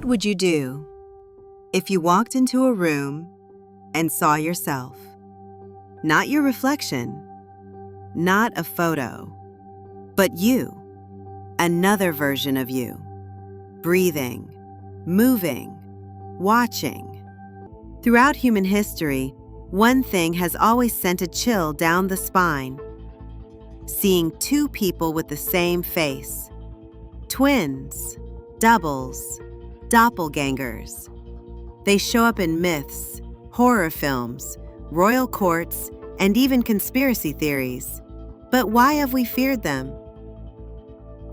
What would you do if you walked into a room and saw yourself? Not your reflection, not a photo, but you, another version of you, breathing, moving, watching. Throughout human history, one thing has always sent a chill down the spine: seeing two people with the same face. Twins, doubles, doppelgängers. They show up in myths, horror films, royal courts, and even conspiracy theories. But why have we feared them?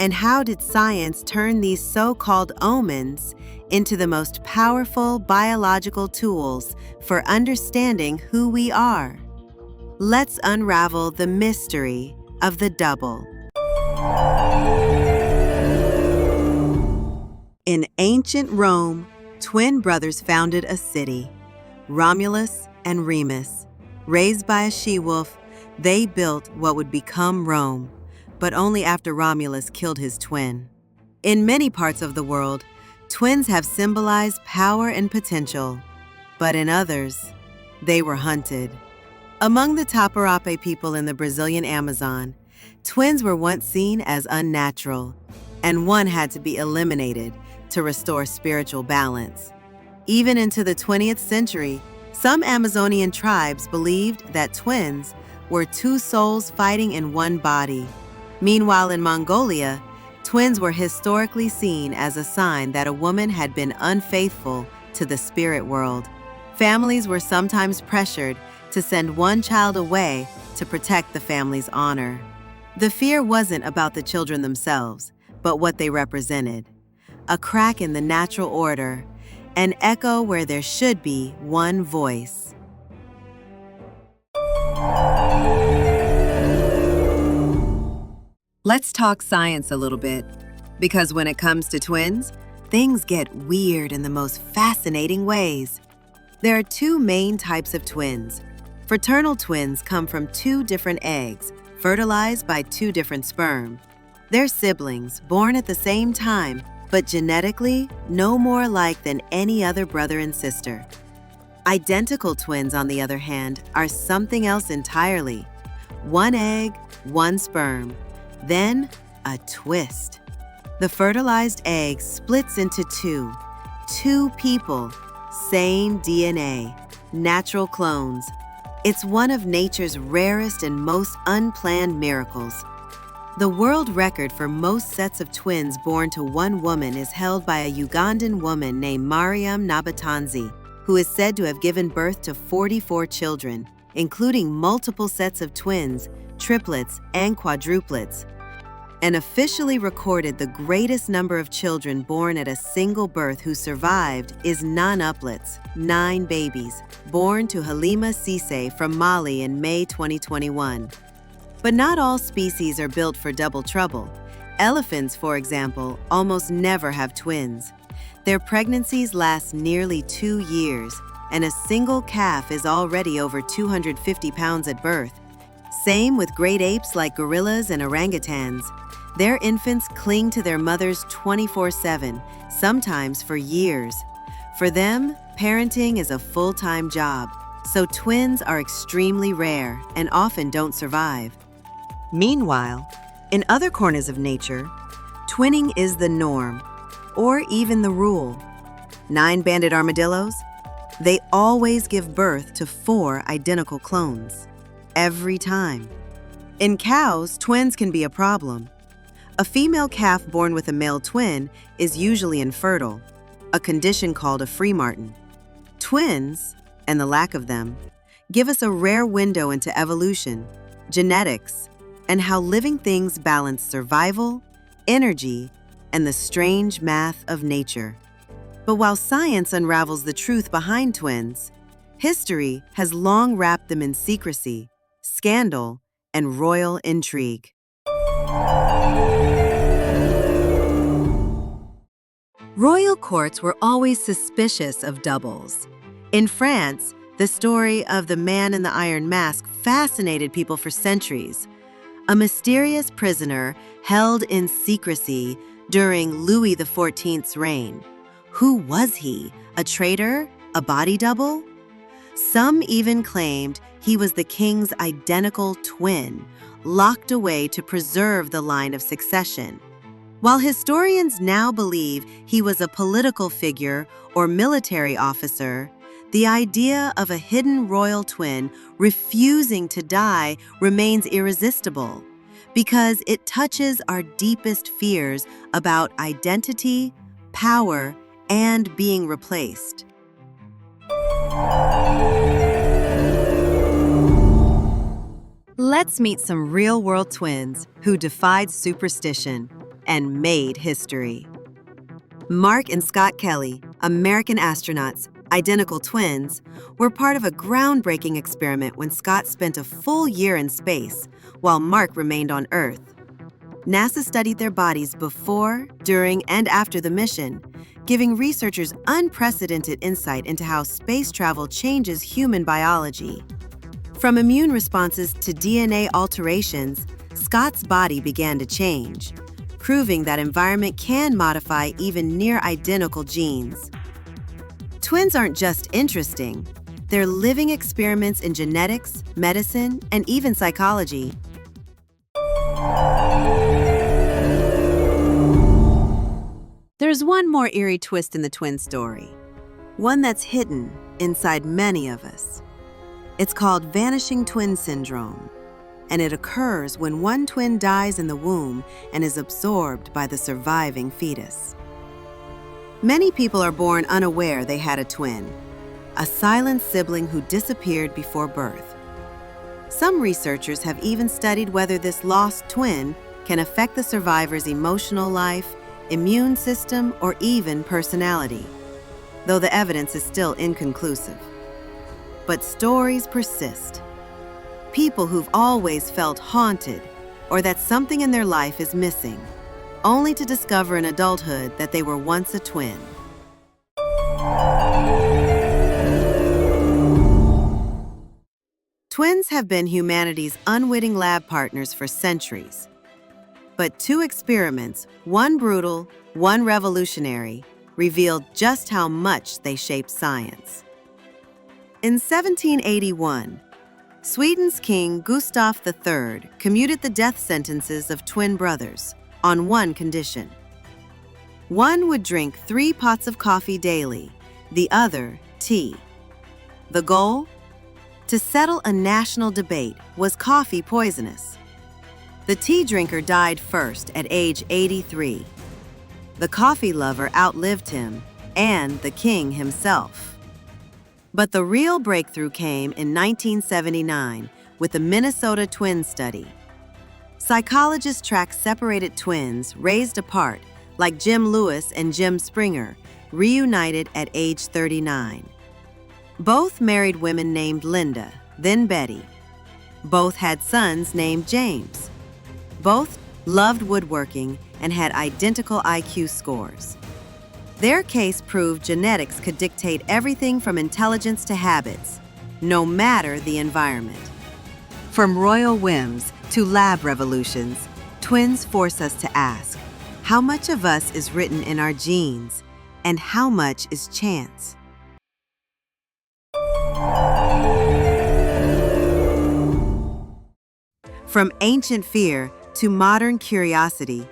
And how did science turn these so-called omens into the most powerful biological tools for understanding who we are? Let's unravel the mystery of the double. In ancient Rome, twin brothers founded a city. Romulus and Remus. Raised by a she-wolf, they built what would become Rome, but only after Romulus killed his twin. In many parts of the world, twins have symbolized power and potential, but in others, they were hunted. Among the Taparape people in the Brazilian Amazon, twins were once seen as unnatural, and one had to be eliminated to restore spiritual balance. Even into the 20th century, some Amazonian tribes believed that twins were two souls fighting in one body. Meanwhile, in Mongolia, twins were historically seen as a sign that a woman had been unfaithful to the spirit world. Families were sometimes pressured to send one child away to protect the family's honor. The fear wasn't about the children themselves, but what they represented. A crack in the natural order, an echo where there should be one voice. Let's talk science a little bit, because when it comes to twins, things get weird in the most fascinating ways. There are two main types of twins. Fraternal twins come from two different eggs, fertilized by two different sperm. They're siblings, born at the same time, but genetically no more alike than any other brother and sister. Identical twins, on the other hand, are something else entirely. One egg, one sperm. Then, a twist. The fertilized egg splits into two people, same DNA, natural clones. It's one of nature's rarest and most unplanned miracles. The world record for most sets of twins born to one woman is held by a Ugandan woman named Mariam Nabatanzi, who is said to have given birth to 44 children, including multiple sets of twins, triplets, and quadruplets, and officially recorded the greatest number of children born at a single birth who survived is nonuplets, 9 babies, born to Halima Cisse from Mali in May 2021. But not all species are built for double trouble. Elephants, for example, almost never have twins. Their pregnancies last nearly 2 years, and a single calf is already over 250 pounds at birth. Same with great apes like gorillas and orangutans. Their infants cling to their mothers 24/7, sometimes for years. For them, parenting is a full-time job, so twins are extremely rare and often don't survive. Meanwhile, in other corners of nature, twinning is the norm, or even the rule. 9-banded armadillos? They always give birth to 4 identical clones. Every time. In cows, twins can be a problem. A female calf born with a male twin is usually infertile, a condition called a free martin. Twins, and the lack of them, give us a rare window into evolution, genetics, and how living things balance survival, energy, and the strange math of nature. But while science unravels the truth behind twins, history has long wrapped them in secrecy, scandal, and royal intrigue. Royal courts were always suspicious of doubles. In France, the story of the man in the iron mask fascinated people for centuries. A mysterious prisoner held in secrecy during Louis XIV's reign, Who was he? A traitor? A body double? Some even claimed he was the king's identical twin, locked away to preserve the line of succession. While historians now believe he was a political figure or military officer, the idea of a hidden royal twin refusing to die remains irresistible because it touches our deepest fears about identity, power, and being replaced. Let's meet some real-world twins who defied superstition and made history. Mark and Scott Kelly, American astronauts, identical twins, were part of a groundbreaking experiment when Scott spent a full year in space while Mark remained on Earth. NASA studied their bodies before, during, and after the mission, giving researchers unprecedented insight into how space travel changes human biology. From immune responses to DNA alterations, Scott's body began to change, proving that environment can modify even near-identical genes. Twins aren't just interesting, they're living experiments in genetics, medicine, and even psychology. There's one more eerie twist in the twin story, one that's hidden inside many of us. It's called vanishing twin syndrome, and it occurs when one twin dies in the womb and is absorbed by the surviving fetus. Many people are born unaware they had a twin, a silent sibling who disappeared before birth. Some researchers have even studied whether this lost twin can affect the survivor's emotional life, immune system, or even personality, though the evidence is still inconclusive. But stories persist. People who've always felt haunted or that something in their life is missing, only to discover in adulthood that they were once a twin. Twins have been humanity's unwitting lab partners for centuries. But two experiments, one brutal, one revolutionary, revealed just how much they shaped science. In 1781, Sweden's King Gustav III commuted the death sentences of twin brothers on one condition. One would drink 3 pots of coffee daily, the other tea. The goal? To settle a national debate, was coffee poisonous? The tea drinker died first at age 83. The coffee lover outlived him and the king himself. But the real breakthrough came in 1979 with the Minnesota twin study. Psychologists tracked separated twins raised apart, like Jim Lewis and Jim Springer, reunited at age 39. Both married women named Linda, then Betty. Both had sons named James. Both loved woodworking and had identical IQ scores. Their case proved genetics could dictate everything from intelligence to habits, no matter the environment. From royal whims to lab revolutions, twins force us to ask, how much of us is written in our genes, and how much is chance? From ancient fear to modern curiosity,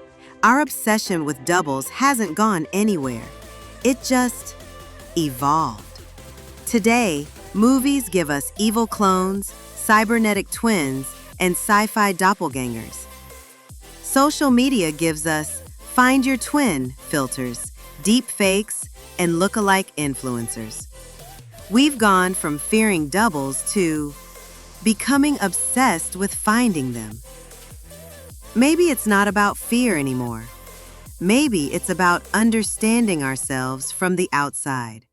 our obsession with doubles hasn't gone anywhere. It just evolved. Today, movies give us evil clones, cybernetic twins, and sci-fi doppelgängers. Social media gives us find your twin filters, deep fakes, and look-alike influencers. We've gone from fearing doubles to becoming obsessed with finding them. Maybe it's not about fear anymore. Maybe it's about understanding ourselves from the outside.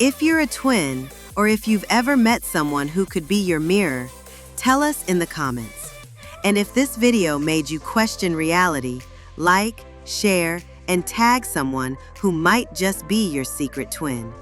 If you're a twin, or if you've ever met someone who could be your mirror, tell us in the comments. And if this video made you question reality, like, share, and tag someone who might just be your secret twin.